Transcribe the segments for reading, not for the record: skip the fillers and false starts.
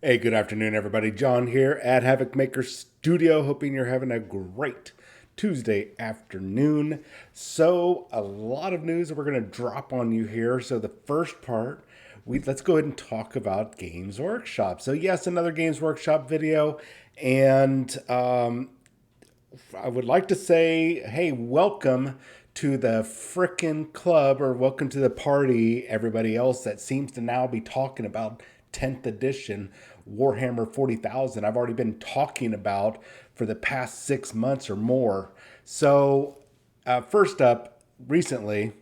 Hey, good afternoon, everybody. John here at Havoc Maker Studio. Hoping you're having a great Tuesday afternoon. So, a lot of news that we're going to drop on you here. So, the first part, let's go ahead and talk about Games Workshop. So, yes, another Games Workshop video, and I would like to say, hey, welcome to the frickin' club, or welcome to the party, everybody else that seems to now be talking about 10th edition Warhammer 40,000. I've already been talking about for the past 6 months or more. So, first up, recently,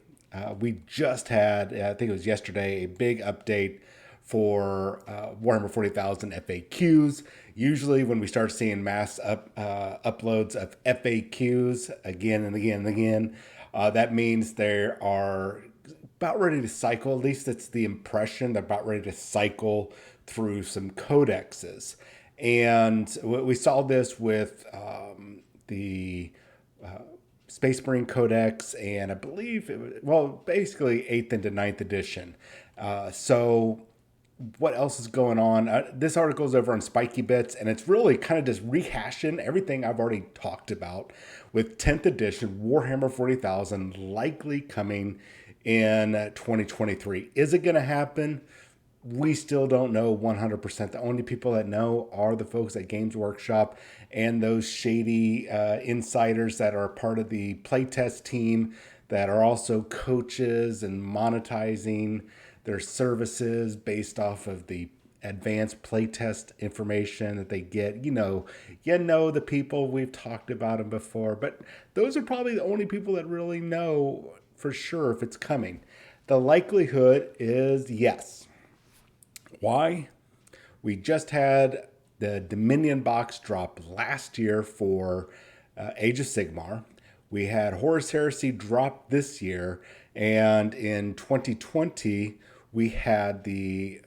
we just had, I think it was yesterday, a big update for Warhammer 40,000 FAQs. Usually, when we start seeing mass uploads of FAQs again and again and again, that means they are about ready to cycle. At least it's the impression they're about ready to cycle through some codexes. And we saw this with the Space Marine Codex, and I believe it was, well, basically 8th into ninth edition. So what else is going on? This article is over on Spiky Bits, and it's really kind of just rehashing everything I've already talked about with 10th edition Warhammer 40,000 likely coming in 2023. Is it going to happen? We still don't know 100%. The only people that know are the folks at Games Workshop and those shady insiders that are part of the playtest team that are also coaches and monetizing their services based off of the advanced playtest information that they get. You know the people, we've talked about them before, but those are probably the only people that really know for sure if it's coming. The likelihood is yes. Why? We just had the Dominion box drop last year for Age of Sigmar. We had Horus Heresy drop this year, and in 2020 we had the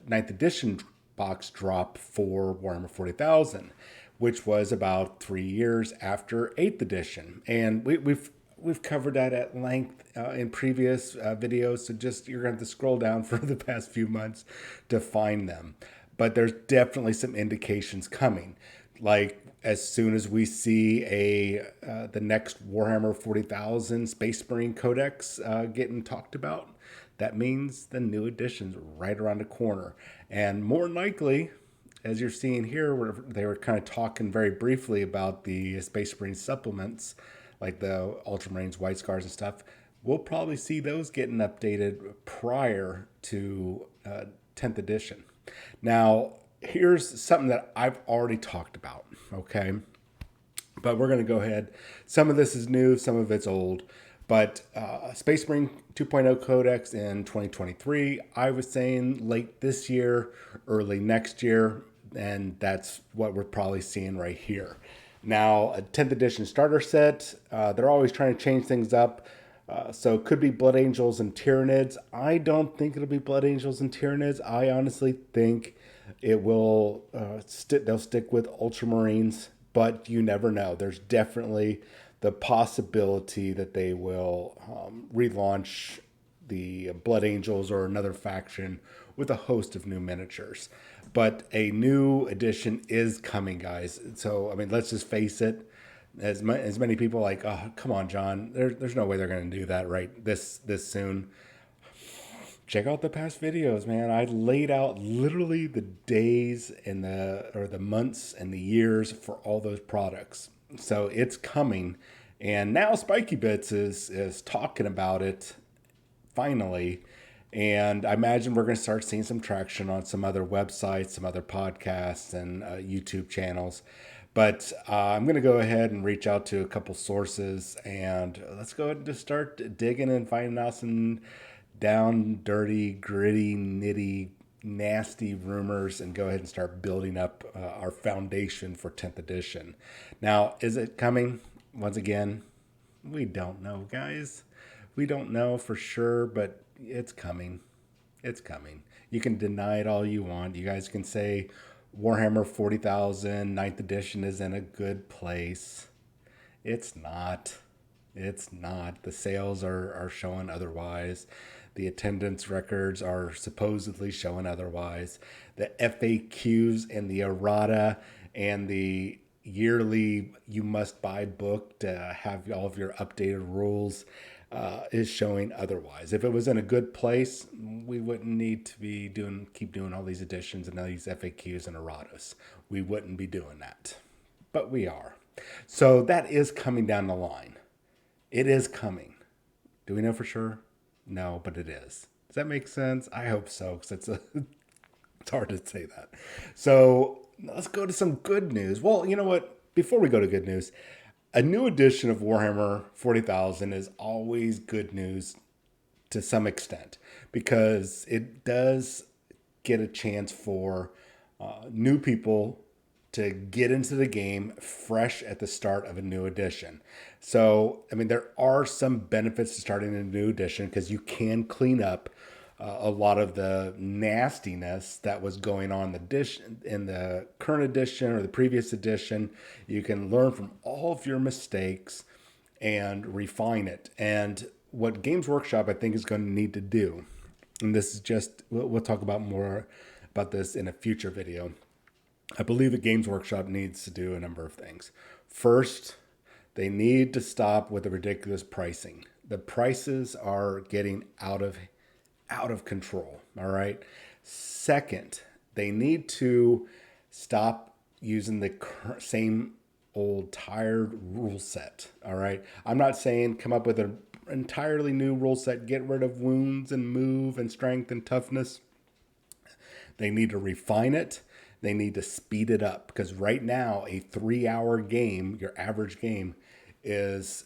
ninth edition box drop for Warhammer 40,000, which was about 3 years after 8th edition. And we've covered that at length in previous videos. So just you're going to have to scroll down for the past few months to find them. But there's definitely some indications coming. Like as soon as we see the next Warhammer 40,000 Space Marine Codex getting talked about, that means the new edition's right around the corner. And more likely, as you're seeing here, where they were kind of talking very briefly about the Space Marine supplements, like the Ultramarines, White Scars, and stuff. We'll probably see those getting updated prior to 10th edition. Now, here's something that I've already talked about, okay? But we're going to go ahead. Some of this is new, some of it's old. But Space Marine 2.0 Codex in 2023, I was saying late this year, early next year, and that's what we're probably seeing right here. Now, a 10th edition starter set, they're always trying to change things up. So it could be Blood Angels and Tyranids. I don't think it'll be Blood Angels and Tyranids. I honestly think it will. They'll stick with Ultramarines, but you never know. There's definitely the possibility that they will relaunch the Blood Angels or another faction with a host of new miniatures. But a new edition is coming, guys. So, I mean, let's just face it. As many people like, oh, come on, John. There's no way they're going to do that right this soon. Check out the past videos, man. I laid out literally the days and the months and the years for all those products. So it's coming, and now Spiky Bits is talking about it finally. And I imagine we're going to start seeing some traction on some other websites, some other podcasts, and YouTube channels. But I'm going to go ahead and reach out to a couple sources, and let's go ahead and just start digging and finding out some down, dirty, gritty, nitty, nasty rumors, and go ahead and start building up our foundation for 10th edition. Now, is it coming? Once again, we don't know, guys. We don't know for sure, but it's coming. It's coming. You can deny it all you want. You guys can say Warhammer 40,000 ninth edition is in a good place. It's not. It's not. The sales are showing otherwise. The attendance records are supposedly showing otherwise. The FAQs and the errata and the yearly you must buy book to have all of your updated rules is showing otherwise. If it was in a good place, we wouldn't need to be keep doing all these additions and all these FAQs and erratas. We wouldn't be doing that, but we are. So that is coming down the line. It is coming. Do we know for sure? No, but it is. Does that make sense? I hope so, because it's hard to say that. So let's go to some good news. Well, you know what? Before we go to good news, a new edition of Warhammer 40,000 is always good news to some extent because it does get a chance for new people to get into the game fresh at the start of a new edition. So, I mean, there are some benefits to starting a new edition because you can clean up a lot of the nastiness that was going on in the current edition or the previous edition. You can learn from all of your mistakes and refine it. And what Games Workshop, I think, is going to need to do, and this is just, we'll talk about more about this in a future video. I believe that Games Workshop needs to do a number of things. First, they need to stop with the ridiculous pricing. The prices are getting out of control. All right. Second, they need to stop using the same old tired rule set. All right. I'm not saying come up with an entirely new rule set, get rid of wounds and move and strength and toughness. They need to refine it. They need to speed it up because right now a 3-hour game, your average game, is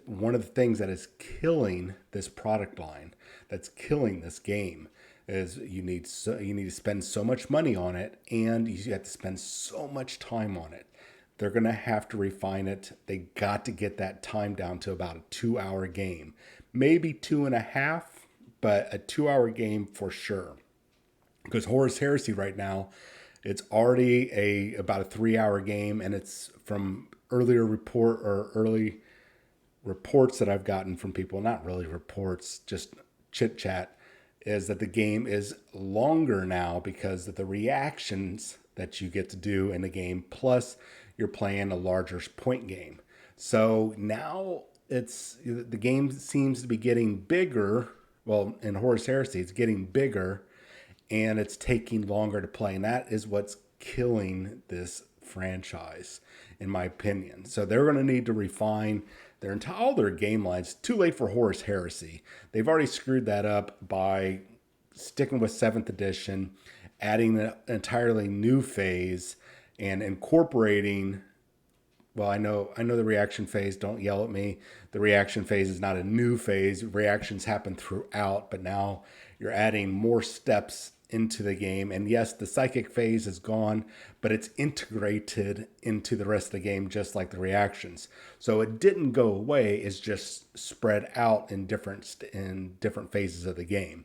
one of the things that is killing this product line. That's killing this game. Is you need to spend so much money on it, and you have to spend so much time on it. They're gonna have to refine it. They got to get that time down to about a 2-hour game, maybe 2.5, but a 2-hour game for sure. Because Horus Heresy right now, it's already about a 3-hour game, and it's from early reports that I've gotten from people, not really reports, just chit chat, is that the game is longer now because of the reactions that you get to do in the game, plus you're playing a larger point game. So now the game seems to be getting bigger. Well, in Horus Heresy, it's getting bigger and it's taking longer to play. And that is what's killing this franchise, in my opinion. So they're going to need to refine all their game lines. Too late for Horus Heresy. They've already screwed that up by sticking with 7th edition, adding an entirely new phase, and incorporating. Well, I know the reaction phase. Don't yell at me. The reaction phase is not a new phase. Reactions happen throughout, but now you're adding more steps into the game. And yes, the psychic phase is gone, but it's integrated into the rest of the game, just like the reactions. So it didn't go away. It's just spread out in different phases of the game.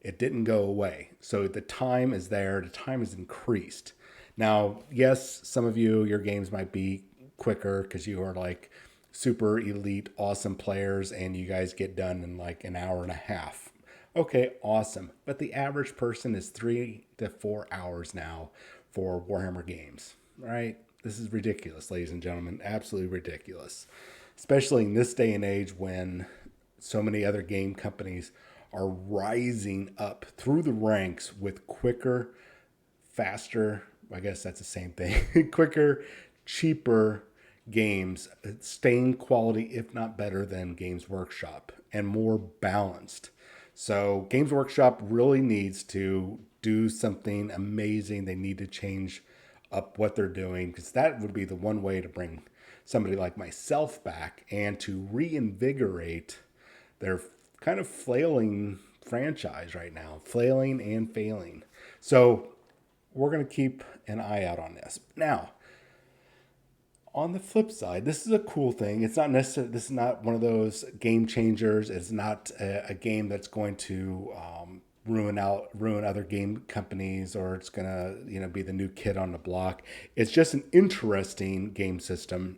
It didn't go away. So the time is there. The time is increased. Now, yes, some of your games might be quicker because you are like super elite, awesome players, and you guys get done in like an hour and a half. Okay, awesome. But the average person is 3 to 4 hours now for Warhammer games, right? This is ridiculous, ladies and gentlemen. Absolutely ridiculous. Especially in this day and age when so many other game companies are rising up through the ranks with quicker, faster, I guess that's the same thing, quicker, cheaper games, staying quality, if not better than Games Workshop, and more balanced. So Games Workshop really needs to do something amazing. They need to change up what they're doing because that would be the one way to bring somebody like myself back and to reinvigorate their kind of flailing franchise right now, flailing and failing. So we're going to keep an eye out on this. Now, on the flip side, this is a cool thing. It's not necessarily, this is not one of those game changers. It's not a game that's going to ruin other game companies, or it's going to be the new kid on the block. It's just an interesting game system.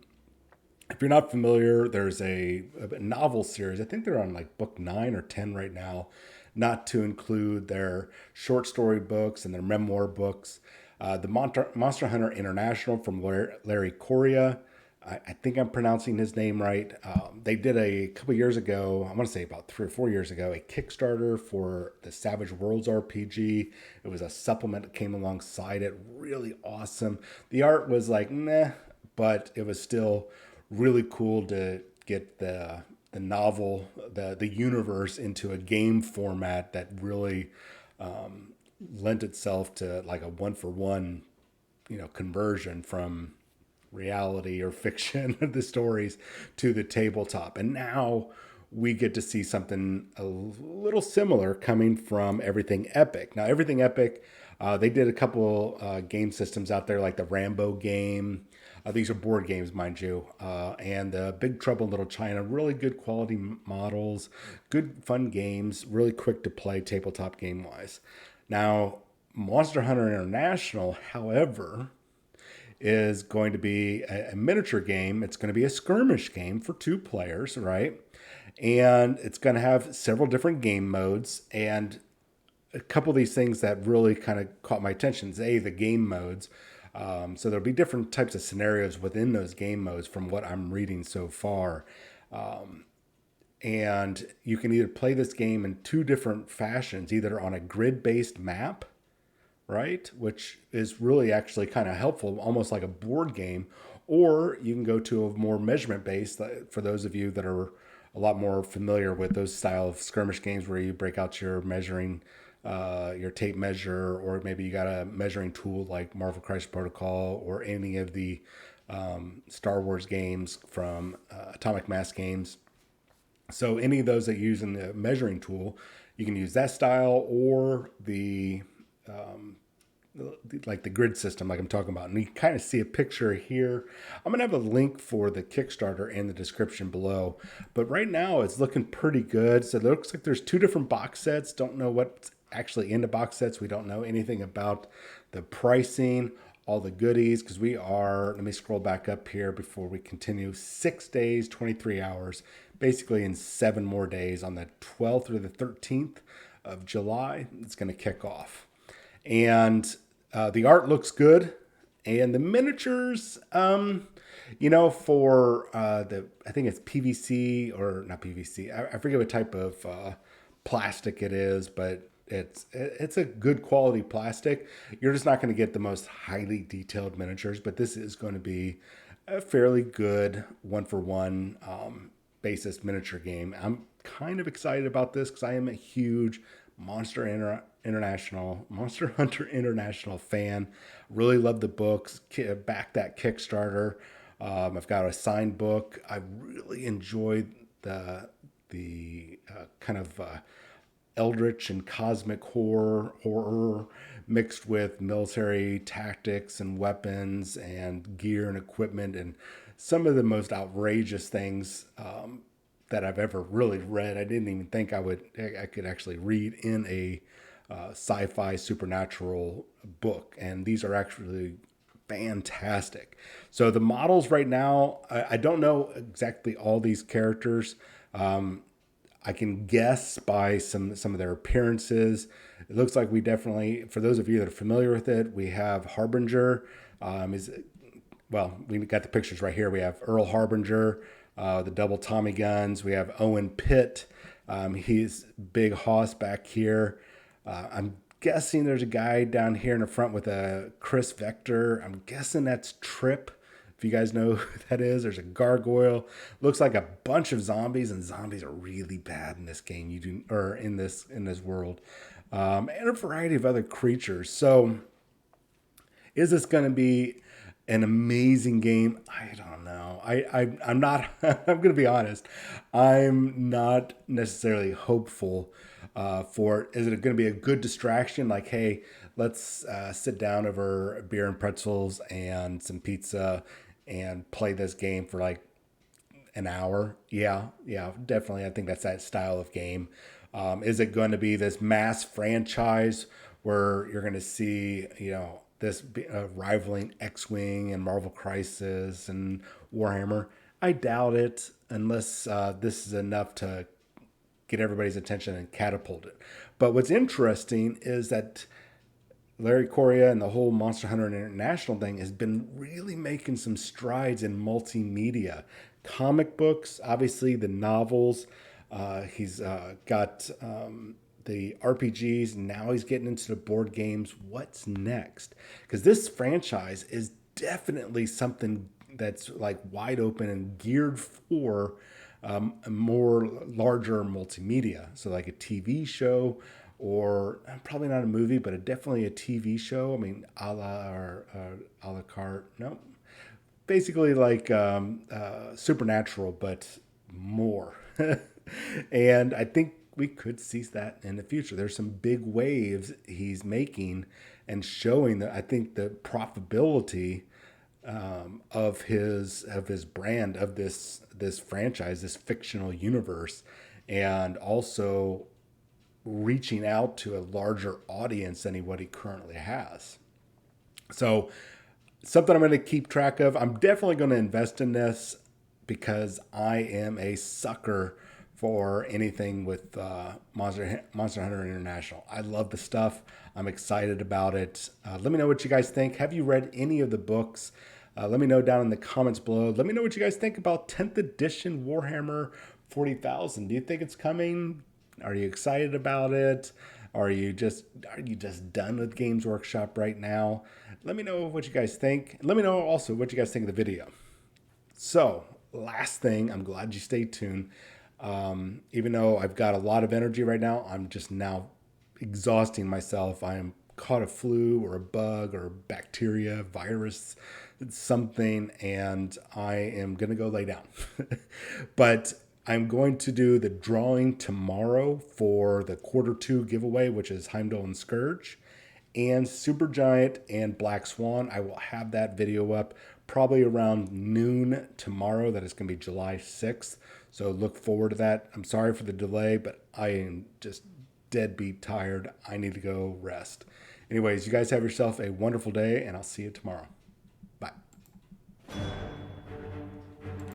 If you're not familiar, there's a novel series. I think they're on like book 9 or 10 right now. not to include their short story books and their memoir books. The Monster Hunter International from Larry Correia. I think I'm pronouncing his name right. They did a couple years ago, I want to say about 3 or 4 years ago, a Kickstarter for the Savage Worlds RPG. It was a supplement that came alongside it. Really awesome. The art was like, meh, but it was still really cool to get the novel, the universe into a game format that really lent itself to like a one for one, conversion from reality or fiction of the stories to the tabletop. And now we get to see something a little similar coming from Everything Epic. Now, Everything Epic, they did a couple game systems out there, like the Rambo game. These are board games, mind you, and Big Trouble in Little China. Really good quality models, good fun games, really quick to play tabletop game wise. Now, Monster Hunter International, however, is going to be a miniature game. It's going to be a skirmish game for 2 players, right? And it's going to have several different game modes. And a couple of these things that really kind of caught my attention is the game modes. So there'll be different types of scenarios within those game modes from what I'm reading so far. And you can either play this game in 2 different fashions, either on a grid-based map, right? Which is really actually kind of helpful, almost like a board game. Or you can go to a more measurement based, for those of you that are a lot more familiar with those style of skirmish games where you break out your measuring, your tape measure, or maybe you got a measuring tool like Marvel Crisis Protocol or any of the Star Wars games from Atomic Mass Games. So any of those that use in the measuring tool, you can use that style or the like the grid system like I'm talking about. And you kind of see a picture here. I'm going to have a link for the Kickstarter in the description below. But right now it's looking pretty good. So it looks like there's 2 different box sets. Don't know what's actually in the box sets. We don't know anything about the pricing, all the goodies, because we are, let me scroll back up here before we continue, 6 days, 23 hours, basically in 7 more days on the 12th or the 13th of July. It's going to kick off. And the art looks good, and the miniatures, for I think it's PVC or not PVC. I forget what type of plastic it is, but it's a good quality plastic. You're just not going to get the most highly detailed miniatures, but this is going to be a fairly good one for one basis miniature game. I'm kind of excited about this because I am a huge Monster Hunter International fan. Really love the books. Back that Kickstarter. I've got a signed book. I really enjoyed the kind of eldritch and cosmic horror mixed with military tactics and weapons and gear and equipment and some of the most outrageous things that I've ever really read. I didn't even think I could actually read in a sci-fi supernatural book, and these are actually fantastic. So the models right now, I don't know exactly all these characters. I can guess by some of their appearances. It looks like we definitely, for those of you that are familiar with it, we have Harbinger. We got the pictures right here. We have Earl Harbinger, the double Tommy guns. We have Owen Pitt. He's Big Hoss back here. I'm guessing there's a guy down here in the front with a Chris Vector. I'm guessing that's Trip. If you guys know who that is, there's a gargoyle. Looks like a bunch of zombies, and zombies are really bad in this game. In this world, and a variety of other creatures. So, is this going to be an amazing game? I don't know. I'm not. I'm going to be honest. I'm not necessarily hopeful for it. Is it going to be a good distraction? Like, hey, let's sit down over beer and pretzels and some pizza and play this game for like an hour. Yeah, definitely. I think that's that style of game. Is it going to be this mass franchise where you're going to see, this rivaling X-Wing and Marvel Crisis and Warhammer? I doubt it, unless this is enough to get everybody's attention and catapult it. But what's interesting is that Larry Correia and the whole Monster Hunter International thing has been really making some strides in multimedia. Comic books, obviously, the novels. He's got the RPGs. Now he's getting into the board games. What's next? Because this franchise is definitely something that's like wide open and geared for a more larger multimedia. So like a TV show, or probably not a movie, but definitely a TV show. I mean, a la carte. No, basically like Supernatural, but more. And I think we could see that in the future. There's some big waves he's making and showing that I think the profitability of his brand, of this franchise, this fictional universe, and also reaching out to a larger audience than what he currently has. So something I'm going to keep track of. I'm definitely going to invest in this because I am a sucker for anything with Monster Hunter International. I love the stuff. I'm excited about it. Let me know what you guys think. Have you read any of the books? Let me know down in the comments below. Let me know what you guys think about 10th edition Warhammer 40,000. Do you think it's coming? Are you excited about it? Are you just done with Games Workshop right now? Let me know what you guys think. Let me know also what you guys think of the video. So, last thing, I'm glad you stayed tuned. Even though I've got a lot of energy right now, I'm just now exhausting myself. I am caught a flu or a bug or bacteria, virus, something, and I am going to go lay down. But I'm going to do the drawing tomorrow for the Q2 giveaway, which is Heimdall and Scourge, and Supergiant and Black Swan. I will have that video up probably around noon tomorrow. That is going to be July 6th. So look forward to that. I'm sorry for the delay, but I am just deadbeat tired. I need to go rest. Anyways, you guys have yourself a wonderful day, and I'll see you tomorrow.